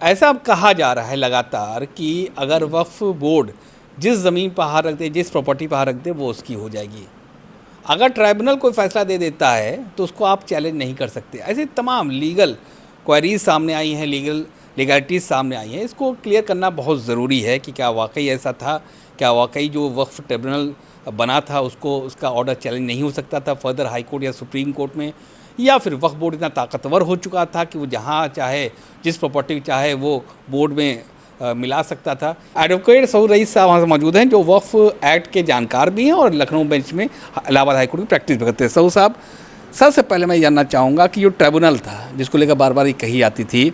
ऐसा अब कहा जा रहा है लगातार कि अगर वक्फ बोर्ड जिस ज़मीन पर हाथ रख दे, जिस प्रॉपर्टी पर हाथ रख दे, वो उसकी हो जाएगी। अगर ट्राइब्यूनल कोई फैसला दे देता है तो उसको आप चैलेंज नहीं कर सकते। ऐसे तमाम लीगल क्वेरीज सामने आई हैं, लीगलिटीज़ सामने आई हैं। इसको क्लियर करना बहुत ज़रूरी है कि क्या वाकई ऐसा था, क्या वाकई जो वक्फ ट्रिब्यूनल बना था उसको उसका ऑर्डर चैलेंज नहीं हो सकता था फर्दर हाई कोर्ट या सुप्रीम कोर्ट में, या फिर वक्फ बोर्ड इतना ताकतवर हो चुका था कि वो जहाँ चाहे जिस प्रॉपर्टी चाहे वो बोर्ड में मिला सकता था। एडवोकेट सऊद रईस साहब वहाँ से मौजूद हैं जो वक्फ एक्ट के जानकार भी हैं और लखनऊ बेंच में इलाहाबाद हाई कोर्ट की प्रैक्टिस भी करते हैं। सऊद साहब, सबसे पहले मैं जानना चाहूँगा कि जो ट्रिब्यूनल था जिसको लेकर बार बार ये कही जाती थी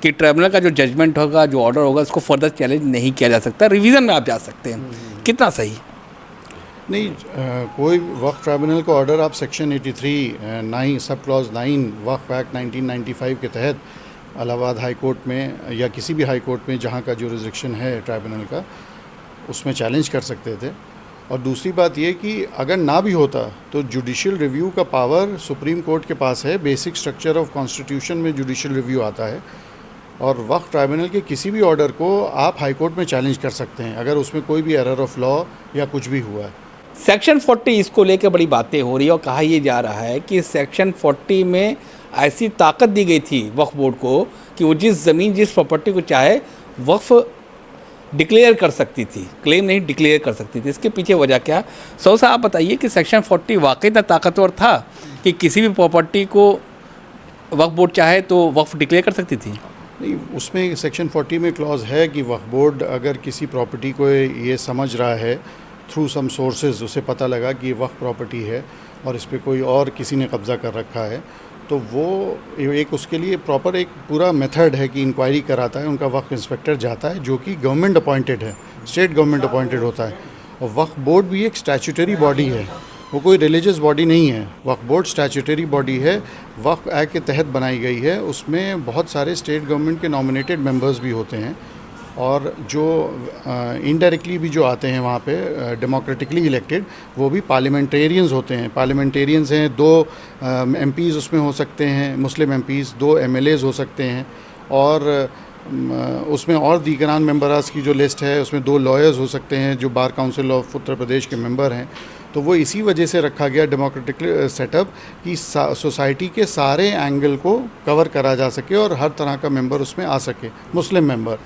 कि ट्रिब्यूनल का जो जजमेंट होगा, जो ऑर्डर होगा, उसको फर्दर चैलेंज नहीं किया जा सकता, रिवीजन में आप जा सकते हैं, कितना सही? नहीं, कोई वक्फ ट्राइब्यूनल का ऑर्डर आप सेक्शन 83 9 सब क्लॉज 9 वक्फ एक्ट 1995 के तहत इलाहाबाद हाई कोर्ट में या किसी भी हाई कोर्ट में जहाँ का जुरिसडिक्शन है ट्राइब्यूनल का, उसमें चैलेंज कर सकते थे। और दूसरी बात ये कि अगर ना भी होता तो जुडिशियल रिव्यू का पावर सुप्रीम कोर्ट के पास है। बेसिक स्ट्रक्चर ऑफ कॉन्स्टिट्यूशन में जुडिशियल रिव्यू आता है और वक्फ ट्राइब्यूनल के किसी भी ऑर्डर को आप हाई कोर्ट में चैलेंज कर सकते हैं अगर उसमें कोई भी एरर ऑफ लॉ या कुछ भी हुआ है। सेक्शन 40 इसको लेकर बड़ी बातें हो रही है और कहा यह जा रहा है कि सेक्शन 40 में ऐसी ताकत दी गई थी वक्फ बोर्ड को कि वो जिस ज़मीन जिस प्रॉपर्टी को चाहे वक्फ डिक्लेयर कर सकती थी, क्लेम नहीं डिक्लेयर कर सकती थी। इसके पीछे वजह क्या? सो साहब आप बताइए कि सेक्शन 40 वाकई इतना ताकतवर था कि किसी भी प्रॉपर्टी को वक्फ बोर्ड चाहे तो वक्फ डिक्लेयर कर सकती थी? नहीं, उसमें सेक्शन 40 में क्लॉज है कि वक्फ बोर्ड अगर किसी प्रॉपर्टी को ये समझ रहा है थ्रू सम सोर्सेज, उसे पता लगा कि ये वक्फ प्रॉपर्टी है और इस पर कोई और किसी ने कब्ज़ा कर रखा है, तो वो एक उसके लिए प्रॉपर एक पूरा मेथड है कि इंक्वायरी कराता है। उनका वक्फ इंस्पेक्टर जाता है जो कि गवर्नमेंट अपॉइंटेड है, स्टेट गवर्नमेंट अपॉइंटेड होता है। और वक्फ बोर्ड भी एक स्टैच्यूटरी बॉडी है, वो कोई रिलीजियस बॉडी नहीं है। वक्फ बोर्ड स्टैच्यूटरी बॉडी है, वक्फ एक्ट के तहत बनाई गई है। उसमें बहुत सारे स्टेट गवर्नमेंट के नॉमिनेटेड मेंबर्स भी होते हैं और जो इनडायरेक्टली भी जो आते हैं वहाँ पे डेमोक्रेटिकली इलेक्टेड, वो भी पार्लियामेंटेरियंस होते हैं। पार्लियामेंटेरियंस हैं, 2 एमपीज़ उसमें हो सकते हैं, मुस्लिम एमपीज़, 2 एमएलएज़ हो सकते हैं और उसमें और दीगरान मेंबर्स की जो लिस्ट है उसमें 2 लॉयर्स हो सकते हैं जो bar council of Uttar Pradesh के मेंबर हैं। तो वो इसी वजह से रखा गया डेमोक्रेटिक सेटअप कि सोसाइटी के सारे एंगल को कवर करा जा सके और हर तरह का मेंबर उसमें आ सके, मुस्लिम मेंबर।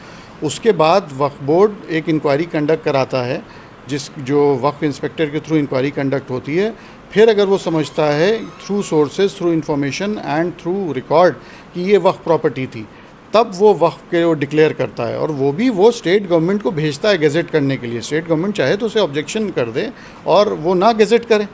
उसके बाद वक्फ बोर्ड एक इंक्वायरी कंडक्ट कराता है जो वक्फ इंस्पेक्टर के थ्रू इंक्वायरी कंडक्ट होती है। फिर अगर वो समझता है through sources, through information and through record कि ये वक्फ प्रॉपर्टी थी, तब वो वक्फ के वो डिक्लेयर करता है और वो स्टेट गवर्नमेंट को भेजता है गेजेट करने के लिए। स्टेट गवर्नमेंट चाहे तो उसे ऑब्जेक्शन कर दे और वो ना गेजेट करे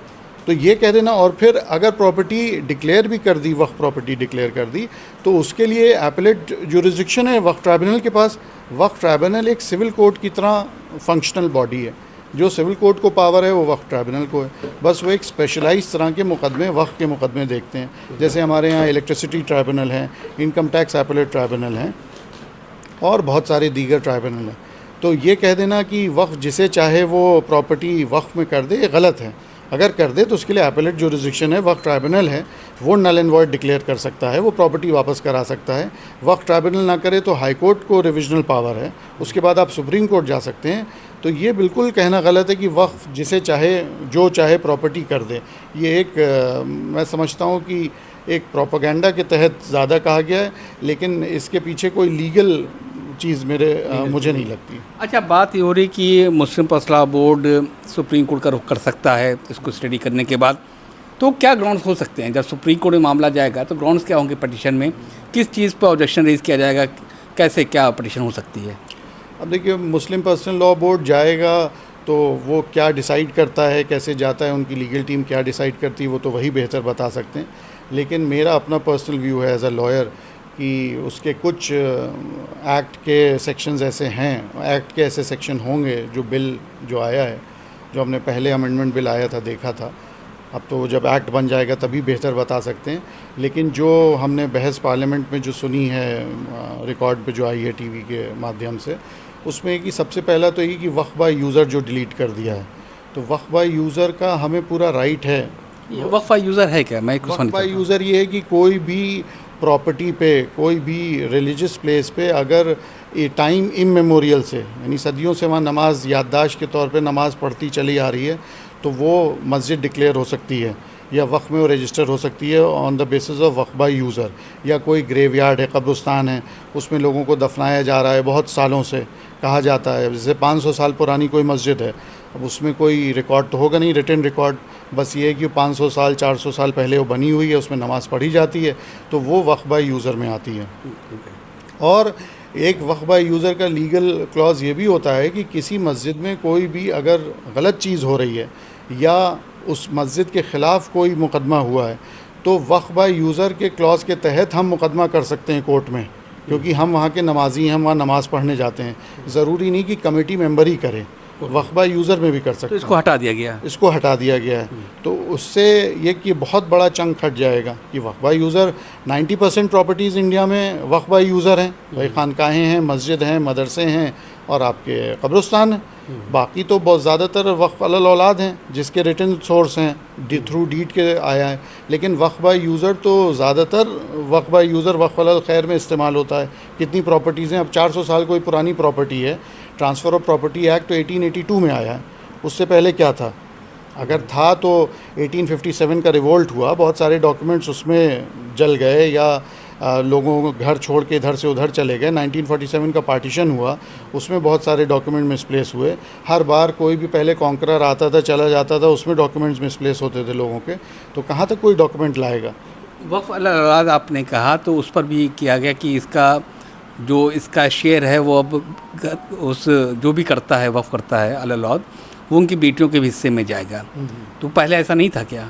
तो ये कह देना। और फिर अगर प्रॉपर्टी डिक्लेयर भी कर दी, वक्फ प्रॉपर्टी डिक्लेयर कर दी, तो उसके लिए एपेलेट जुरिसडिक्शन है वक्फ ट्राइब्यूनल के पास। वक्फ ट्राइब्यूनल एक सिविल कोर्ट की तरह फंक्शनल बॉडी है। जो सिविल कोर्ट को पावर है वो वक्फ ट्राइब्यूनल को है। बस वो एक स्पेशलाइज तरह के मुकदमे, वक्फ के मुकदमे देखते हैं। जैसे हमारे यहाँ इलेक्ट्रिसिटी ट्राइब्यूनल है, इनकम टैक्स एपेलेट ट्राइब्यूनल हैं और बहुत सारे दीगर ट्राइब्यूनल हैं। तो ये कह देना कि वक्फ जिसे चाहे वो प्रॉपर्टी वक्फ में कर दे, ये गलत है। अगर कर दे तो उसके लिए एपेलेट जुरिसडिक्शन है, वक्फ ट्राइब्यूनल है, वो नल एंड वॉइड डिक्लेयर कर सकता है, वो प्रॉपर्टी वापस करा सकता है। वक्फ ट्राइब्यूनल ना करे तो हाई कोर्ट को रिविजनल पावर है, उसके बाद आप सुप्रीम कोर्ट जा सकते हैं। तो ये बिल्कुल कहना गलत है कि वक्फ जिसे चाहे जो चाहे प्रॉपर्टी कर दे। ये एक मैं समझता हूँ कि एक प्रोपेगेंडा के तहत ज़्यादा कहा गया है, लेकिन इसके पीछे कोई लीगल चीज़ मुझे नहीं लगती। अच्छा, बात ये हो रही कि मुस्लिम मसला बोर्ड सुप्रीम कोर्ट का रुख कर सकता है इसको स्टडी करने के बाद, तो क्या ग्राउंड्स हो सकते हैं? जब सुप्रीम कोर्ट में मामला जाएगा तो ग्राउंड्स क्या होंगे पटिशन में? किस चीज़ पर ऑब्जेक्शन रेज किया जाएगा? कैसे क्या पटिशन हो सकती है? अब देखिए, मुस्लिम पर्सनल लॉ बोर्ड जाएगा तो वो क्या डिसाइड करता है, कैसे जाता है, उनकी लीगल टीम क्या डिसाइड करती है, वो तो वही बेहतर बता सकते हैं। लेकिन मेरा अपना पर्सनल व्यू है एज अ लॉयर कि उसके कुछ एक्ट के सेक्शंस ऐसे हैं, एक्ट के ऐसे सेक्शन होंगे जो बिल जो आया है, जो हमने पहले अमेंडमेंट बिल आया था देखा था, अब तो जब एक्ट बन जाएगा तभी बेहतर बता सकते हैं। लेकिन जो हमने बहस पार्लियामेंट में जो सुनी है, रिकॉर्ड पे जो आई है टीवी के माध्यम से, उसमें कि सबसे पहला तो ये कि वक्फ बाय यूज़र जो डिलीट कर दिया है, तो वक्फ बाय यूज़र का हमें पूरा राइट है। वक्फ बाय यूज़र है क्या? मैं वक्फ बाय यूज़र ये है कि कोई भी प्रॉपर्टी पे, कोई भी रिलीजियस प्लेस पे अगर टाइम इमेमोरियल से, यानी सदियों से वहाँ नमाज याददाश्त के तौर पे नमाज पढ़ती चली आ रही है, तो वो मस्जिद डिक्लेयर हो सकती है या वक्फ में वो रजिस्टर हो सकती है on the basis of Waqf by user. या कोई ग्रेवयार्ड है, कब्रिस्तान है, उसमें लोगों को दफनाया जा रहा है बहुत सालों से, कहा जाता है जैसे 500 साल पुरानी कोई मस्जिद है, अब उसमें कोई रिकॉर्ड तो होगा नहीं, रिटन रिकॉर्ड, बस ये है कि 500 साल 400 साल पहले वो बनी हुई है, उसमें नमाज़ पढ़ी जाती है, तो वो वक्फ बाय यूज़र में आती है। और एक वक्फ बाय यूज़र का लीगल क्लॉज ये भी होता है कि किसी मस्जिद में कोई भी अगर गलत चीज़ हो रही है या उस मस्जिद के ख़िलाफ़ कोई मुकदमा हुआ है, तो वक्फ बाय यूज़र के क्लॉज के तहत हम मुकदमा कर सकते हैं कोर्ट में, क्योंकि हम वहाँ के नमाजी हैं, हम वहाँ नमाज़ पढ़ने जाते हैं। ज़रूरी नहीं कि कमेटी मेंबर ही करे, वक्फ बाय यूज़र में भी कर सकते तो हैं। इसको हटा दिया गया। इसको हटा दिया गया है, तो उससे ये कि बहुत बड़ा चंक हट जाएगा कि वक्फ बाय यूज़र 90% प्रॉपर्टीज़ इंडिया में वक्फ बाय यूज़र हैं, भाई खानकाहें हैं, मस्जिद हैं, मदरसे हैं और आपके कब्रिस्तान हैं। बाकी तो बहुत ज़्यादातर वक्फ अलल औलाद हैं जिसके रिटन सोर्स हैं, थ्रू डीड के आया है, लेकिन वक्फ बाय यूज़र तो ज़्यादातर वक्फ बाय यूज़र वक्फ अलल खैर में इस्तेमाल होता है। कितनी प्रॉपर्टीज़ हैं, अब 400 साल कोई पुरानी प्रॉपर्टी है, ट्रांसफ़र ऑफ प्रॉपर्टी एक्ट तो 1882 में आया है, उससे पहले क्या था? अगर था तो 1857 का रिवोल्ट हुआ, बहुत सारे डॉक्यूमेंट्स उसमें जल गए या लोगों को घर छोड़ के इधर से उधर चले गए। 1947 का पार्टीशन हुआ, उसमें बहुत सारे डॉक्यूमेंट मिसप्लेस हुए। हर बार कोई भी पहले कॉन्करर आता था, चला जाता था, उसमें डॉक्यूमेंट्स मिसप्लेस होते थे लोगों के, तो कहाँ तक कोई डॉक्यूमेंट लाएगा? वक्फ अलल औलाद आपने कहा, तो उस पर भी किया गया कि इसका शेयर है वो अब उस जो भी करता है, वक्फ करता है अलल औलाद, वो उनकी बेटियों के भी हिस्से में जाएगा। तो पहले ऐसा नहीं था क्या?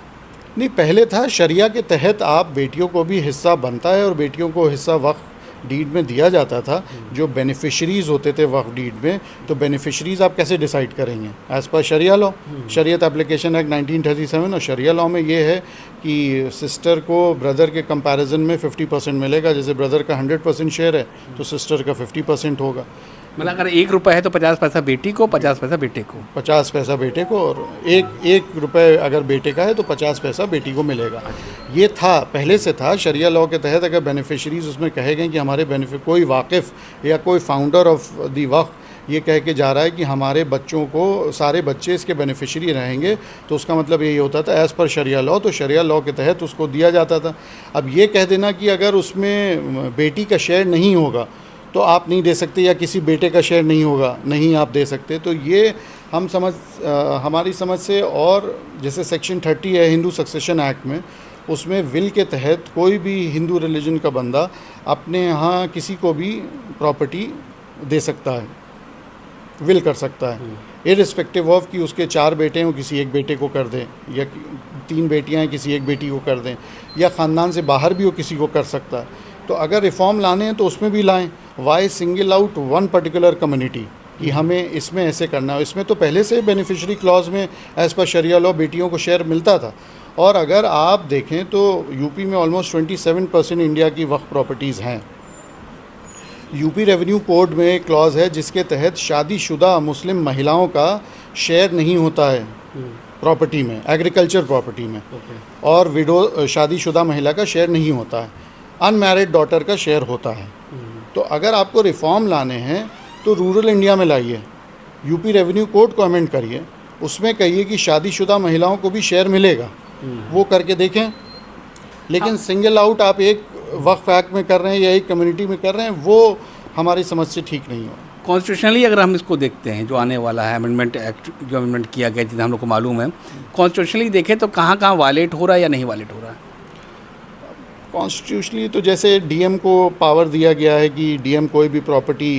नहीं, पहले था। शरिया के तहत आप बेटियों को भी हिस्सा बनता है और बेटियों को हिस्सा वक्फ डीड में दिया जाता था। जो बेनिफिशरीज़ होते थे वक्फ डीड में, तो बेनिफिशरीज़ आप कैसे डिसाइड करेंगे? एज़ पर शरिया लॉ, शरीयत एप्लीकेशन एक्ट 1937, और शरिया लॉ में ये है कि सिस्टर को ब्रदर के कंपैरिजन में 50% मिलेगा। जैसे ब्रदर का 100% शेयर है तो सिस्टर का 50% होगा। मतलब अगर 1 रुपये है तो 50 पैसा बेटी को, 50 पैसा बेटे को। 50 पैसा बेटे को, और एक रुपये अगर बेटे का है तो 50 पैसा बेटी को मिलेगा। ये था, पहले से था। शरिया लॉ के तहत अगर बेनिफिशरीज़ उसमें कहे गए कि हमारे कोई वाकिफ़ या कोई फाउंडर ऑफ दी वक्फ ये कह के जा रहा है कि हमारे बच्चों को, सारे बच्चे इसके बेनिफिशरी रहेंगे, तो उसका मतलब यही होता था एज़ पर शरिया लॉ, तो शरिया लॉ के तहत उसको दिया जाता था। अब ये कह देना कि अगर उसमें बेटी का शेयर नहीं होगा तो आप नहीं दे सकते, या किसी बेटे का शेयर नहीं होगा, नहीं आप दे सकते, तो ये हमारी समझ से, और जैसे सेक्शन 30 है हिंदू सक्सेशन एक्ट में, उसमें विल के तहत कोई भी हिंदू रिलीजन का बंदा अपने यहाँ किसी को भी प्रॉपर्टी दे सकता है, विल कर सकता है, इर्रिस्पेक्टिव ऑफ कि उसके 4 बेटे हैं वो किसी एक बेटे को कर दें, या 3 बेटियां हैं किसी एक बेटी को कर दें, या ख़ानदान से बाहर भी वो किसी को कर सकता है। तो अगर रिफॉर्म लाने हैं तो उसमें भी लाएं। Why single out one particular community कि हमें इसमें ऐसे करना है? इसमें तो पहले से बेनिफिशरी क्लॉज में एज़ पर शरिया लॉ बेटियों को शेयर मिलता था। और अगर आप देखें तो यूपी में ऑलमोस्ट 27% इंडिया की वक्फ प्रॉपर्टीज़ हैं। यूपी रेवेन्यू कोड में एक क्लॉज है जिसके तहत शादीशुदा मुस्लिम महिलाओं का शेयर नहीं होता है प्रॉपर्टी में, एग्रीकल्चर प्रॉपर्टी में, और विडो शादीशुदा महिला का शेयर नहीं होता है, अनमैरिड डॉटर का शेयर होता है। तो अगर आपको रिफॉर्म लाने हैं तो रूरल इंडिया में लाइए, यूपी रेवेन्यू कोड को अमेंड करिए, उसमें कहिए कि शादीशुदा महिलाओं को भी शेयर मिलेगा, वो करके देखें। लेकिन सिंगल आउट आप एक वक्फ एक्ट में कर रहे हैं या एक कम्युनिटी में कर रहे हैं, वो हमारी समझ से ठीक नहीं हो। कॉन्स्टिट्यूशनली अगर हम इसको देखते हैं, जो आने वाला है अमेंडमेंट एक्ट, जो अमेंडमेंट किया गया जितना हम लोग को मालूम है, कॉन्स्टिट्यूशनली देखें तो कहाँ कहाँ वायलेट हो रहा है या नहीं वायलेट हो रहा है? कॉन्स्टिट्यूशनली तो जैसे डीएम को पावर दिया गया है कि डीएम कोई भी प्रॉपर्टी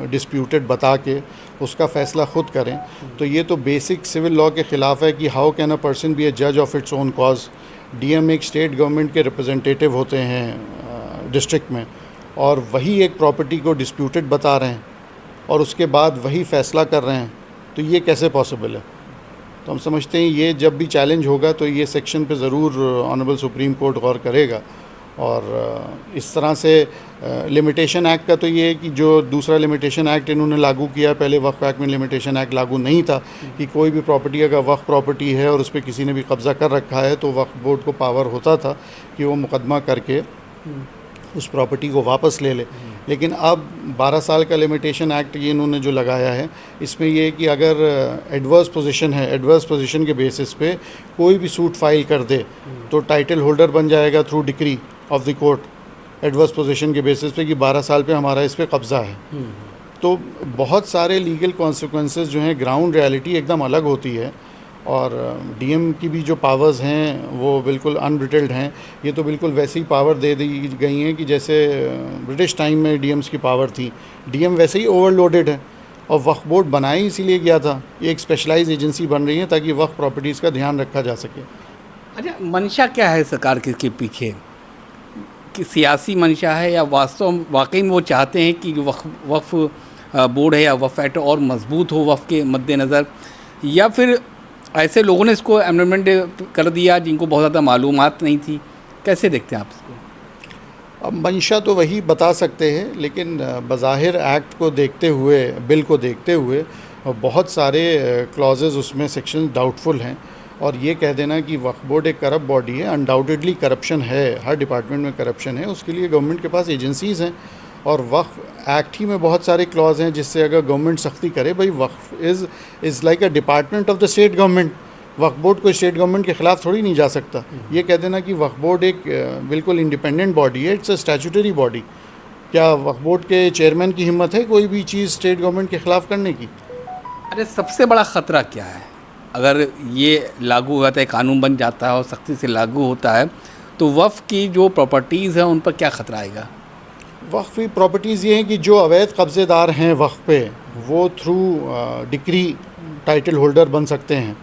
डिस्प्यूटेड बता के उसका फ़ैसला ख़ुद करें, तो ये तो बेसिक सिविल लॉ के ख़िलाफ़ है कि how can a person be a जज of its own cause. DM एक स्टेट गवर्नमेंट के रिप्रेजेंटेटिव होते हैं डिस्ट्रिक्ट में, और वही एक प्रॉपर्टी को डिस्प्यूटेड बता रहे हैं और उसके बाद वही फ़ैसला कर रहे हैं, तो ये कैसे पॉसिबल है? तो हम समझते हैं ये जब भी चैलेंज होगा तो ये सेक्शन पे ज़रूर ऑनरेबल सुप्रीम कोर्ट गौर करेगा। और इस तरह से लिमिटेशन एक्ट का तो ये है कि जो दूसरा लिमिटेशन एक्ट इन्होंने लागू किया, पहले वक्फ एक्ट में लिमिटेशन एक्ट लागू नहीं था कि कोई भी प्रॉपर्टी अगर वक्फ प्रॉपर्टी है और उस पर किसी ने भी कब्ज़ा कर रखा है तो वक्फ बोर्ड को पावर होता था कि वो मुकदमा करके उस प्रॉपर्टी को वापस ले ले। लेकिन अब 12 साल का लिमिटेशन एक्ट ये इन्होंने जो लगाया है, इसमें ये है कि अगर एडवर्स पोजीशन है, एडवर्स पोजीशन के बेसिस पे कोई भी सूट फाइल कर दे तो टाइटल होल्डर बन जाएगा through decree of the court adverse position के बेसिस पे कि 12 साल पे हमारा इस पे कब्ज़ा है। तो बहुत सारे लीगल कॉन्सिक्वेंसेस जो हैं, ग्राउंड रियलिटी एकदम अलग होती है। और डीएम की भी जो पावर्स हैं वो बिल्कुल अनब्रिटल्ड हैं। ये तो बिल्कुल वैसी ही पावर दे दी गई हैं कि जैसे ब्रिटिश टाइम में डीएम्स की पावर थी। डीएम वैसे ही ओवरलोडेड है और वक्फ बोर्ड बनाया ही इसीलिए गया था। ये एक स्पेशलाइज एजेंसी बन रही है ताकि वक्फ प्रॉपर्टीज़ का ध्यान रखा जा सके। अच्छा, मंशा क्या है सरकार के पीछे? कि सियासी मंशा है या वाकई में वो चाहते हैं कि जो वक्फ बोर्ड है या वक्फ एक्ट और मजबूत हो वक्फ के मद्देनज़र, या फिर ऐसे लोगों ने इसको अमेंडमेंट कर दिया जिनको बहुत ज़्यादा मालूमात नहीं थी? कैसे देखते हैं आप इसको? अब मंशा तो वही बता सकते हैं, लेकिन बज़ाहिर एक्ट को देखते हुए, बिल को देखते हुए बहुत सारे क्लॉजेज़ उसमें सेक्शन डाउटफुल हैं। और ये कह देना कि वक्फ बोर्ड एक करप्ट बॉडी है, अनडाउटेडली करप्शन है, हर डिपार्टमेंट में करप्शन है। उसके लिए गवर्नमेंट के पास एजेंसीज़ हैं और वक्फ एक्ट ही में बहुत सारे क्लॉज हैं जिससे अगर गवर्नमेंट सख्ती करे, भाई Waqf is like a department of the state government. Waqf board कोई स्टेट गवर्नमेंट के ख़िलाफ़ थोड़ी नहीं जा सकता। ये कह देना कि वक्फ बोर्ड एक बिल्कुल इंडिपेंडेंट बॉडी है, इट्स अ स्टैट्यूटरी बॉडी। क्या वक्फ बोर्ड के चेयरमैन की हिम्मत है कोई भी चीज़ स्टेट गवर्नमेंट के ख़िलाफ़ करने की? अरे, सबसे बड़ा ख़तरा क्या है? अगर ये लागू होता है, कानून बन जाता है और सख्ती से लागू होता है, तो वक्फ की जो प्रॉपर्टीज़ हैं उन पर क्या ख़तरा आएगा? वक्फ की प्रॉपर्टीज़ ये हैं कि जो अवैध कब्ज़ेदार हैं वक्फ पे, वो थ्रू डिक्री टाइटल होल्डर बन सकते हैं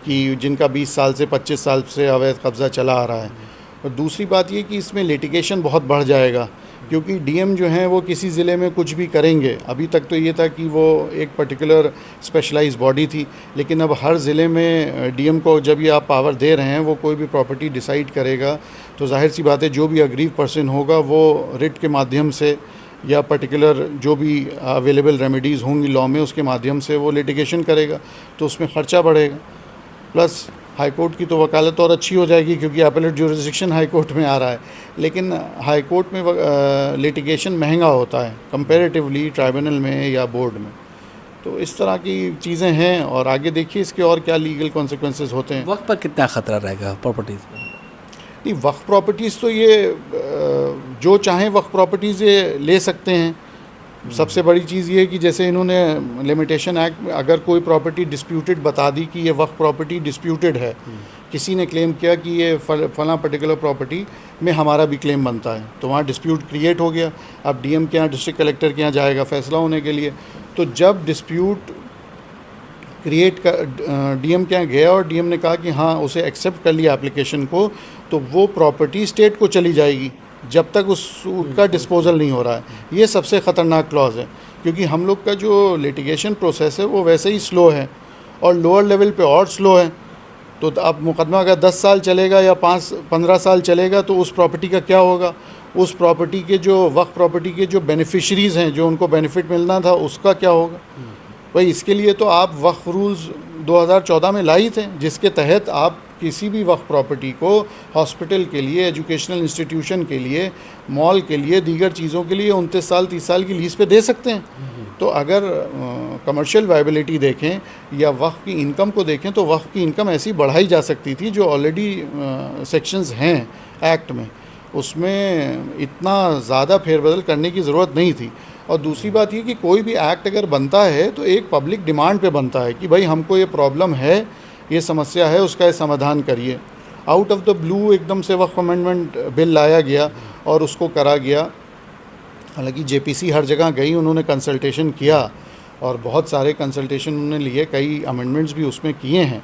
कि जिनका 20 साल से 25 साल से अवैध कब्ज़ा चला आ रहा है। और दूसरी बात ये कि इसमें लिटिगेशन बहुत बढ़ जाएगा, क्योंकि डीएम जो हैं वो किसी ज़िले में कुछ भी करेंगे। अभी तक तो ये था कि वो एक पर्टिकुलर स्पेशलाइज बॉडी थी, लेकिन अब हर ज़िले में डीएम को जब ये आप पावर दे रहे हैं, वो कोई भी प्रॉपर्टी डिसाइड करेगा तो जाहिर सी बात है जो भी अग्रीव पर्सन होगा वो रिट के माध्यम से या पर्टिकुलर जो भी अवेलेबल रेमेडीज़ होंगी लॉ में उसके माध्यम से वो लिटिगेशन करेगा, तो उसमें ख़र्चा बढ़ेगा। प्लस हाई कोर्ट की तो वकालत और अच्छी हो जाएगी क्योंकि अपीलेट ज्यूरिसडिक्शन हाई कोर्ट में आ रहा है, लेकिन हाई कोर्ट में लिटिगेशन महंगा होता है कंपैरेटिवली ट्राइब्यूनल में या बोर्ड में। तो इस तरह की चीज़ें हैं और आगे देखिए इसके और क्या लीगल कॉन्सिक्वेंसेस होते हैं। वक्फ पर कितना ख़तरा रहेगा प्रॉपर्टीज़ पर? नहीं, वक्फ प्रॉपर्टीज़ तो ये जो चाहें वक्फ प्रॉपर्टीज़ ये ले सकते हैं। सबसे बड़ी चीज़ ये है कि जैसे इन्होंने लिमिटेशन एक्ट में अगर कोई प्रॉपर्टी डिस्प्यूटेड बता दी कि ये वक्फ प्रॉपर्टी डिस्प्यूटेड है, किसी ने क्लेम किया कि ये फलां पर्टिकुलर प्रॉपर्टी में हमारा भी क्लेम बनता है, तो वहाँ डिस्प्यूट क्रिएट हो गया। अब डीएम के यहाँ, डिस्ट्रिक्ट कलेक्टर के यहाँ जाएगा फैसला होने के लिए। तो जब डिस्प्यूट क्रिएट कर डीएम के यहाँ गया और डीएम ने कहा कि हाँ उसे एक्सेप्ट कर लिया एप्लीकेशन को, तो वो प्रॉपर्टी स्टेट को चली जाएगी जब तक उसका डिस्पोजल नहीं हो रहा है। ये सबसे ख़तरनाक क्लॉज है, क्योंकि हम लोग का जो लिटिगेशन प्रोसेस है वो वैसे ही स्लो है और लोअर लेवल पे और स्लो है। तो अब मुकदमा अगर 10 साल चलेगा या 15 साल चलेगा तो उस प्रॉपर्टी का क्या होगा? उस प्रॉपर्टी के जो वक्फ प्रॉपर्टी के जो बेनिफिशरीज़ हैं, जो उनको बेनिफिट मिलना था, उसका क्या होगा? भाई इसके लिए तो आप वक्फ रूल्स 2014 में लाई थे, जिसके तहत आप किसी भी वक्फ प्रॉपर्टी को हॉस्पिटल के लिए, एजुकेशनल इंस्टीट्यूशन के लिए, मॉल के लिए, दीगर चीज़ों के लिए 29 साल 30 साल की लीज़ पे दे सकते हैं। तो अगर कमर्शियल वायबिलिटी देखें या वक्फ की इनकम को देखें तो वक्फ की इनकम ऐसी बढ़ाई जा सकती थी, जो ऑलरेडी सेक्शंस हैं एक्ट में, उसमें इतना ज़्यादा फेरबदल करने की ज़रूरत नहीं थी। और दूसरी बात ये कि कोई भी एक्ट अगर बनता है तो एक पब्लिक डिमांड पे बनता है कि भाई हमको ये प्रॉब्लम है, ये समस्या है, उसका ये समाधान करिए। आउट ऑफ द ब्लू एकदम से वक्फ अमेंडमेंट बिल लाया गया और उसको करा गया। हालांकि जेपीसी हर जगह गई, उन्होंने कंसल्टेशन किया और बहुत सारे कंसल्टेशन उन्होंने लिए, कई अमेंडमेंट्स भी उसमें किए हैं,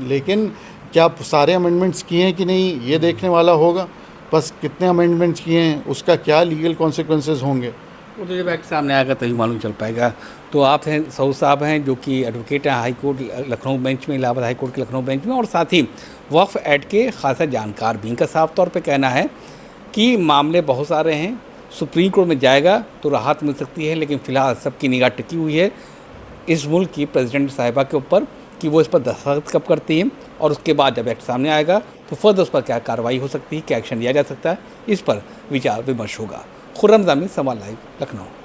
लेकिन क्या सारे अमेंडमेंट्स किए हैं कि नहीं ये देखने वाला होगा। बस कितने अमेंडमेंट्स किए हैं, उसका क्या लीगल कॉन्सिक्वेंसेस होंगे, वो तो जब एक्ट सामने आएगा तभी मालूम चल पाएगा। तो आप हैं सऊद साहब हैं जो कि एडवोकेट हैं हाई कोर्ट लखनऊ बेंच में, इलाहाबाद हाई कोर्ट के लखनऊ बेंच में, और साथ ही वक्फ एक्ट के खासा जानकार भी। इनका साफ तौर पे कहना है कि मामले बहुत सारे हैं, सुप्रीम कोर्ट में जाएगा तो राहत मिल सकती है, लेकिन फ़िलहाल सबकी निगाह टिकी हुई है इस मुल्क की प्रेसिडेंट साहिबा के ऊपर कि वो इस पर दस्तखत कब करती हैं, और उसके बाद जब एक्ट सामने आएगा तो फर्दर उस पर क्या कार्रवाई हो सकती है, क्या एक्शन लिया जा सकता है, इस पर विचार विमर्श होगा। खुर्रम जामी, सवाल लाइव, लखनऊ।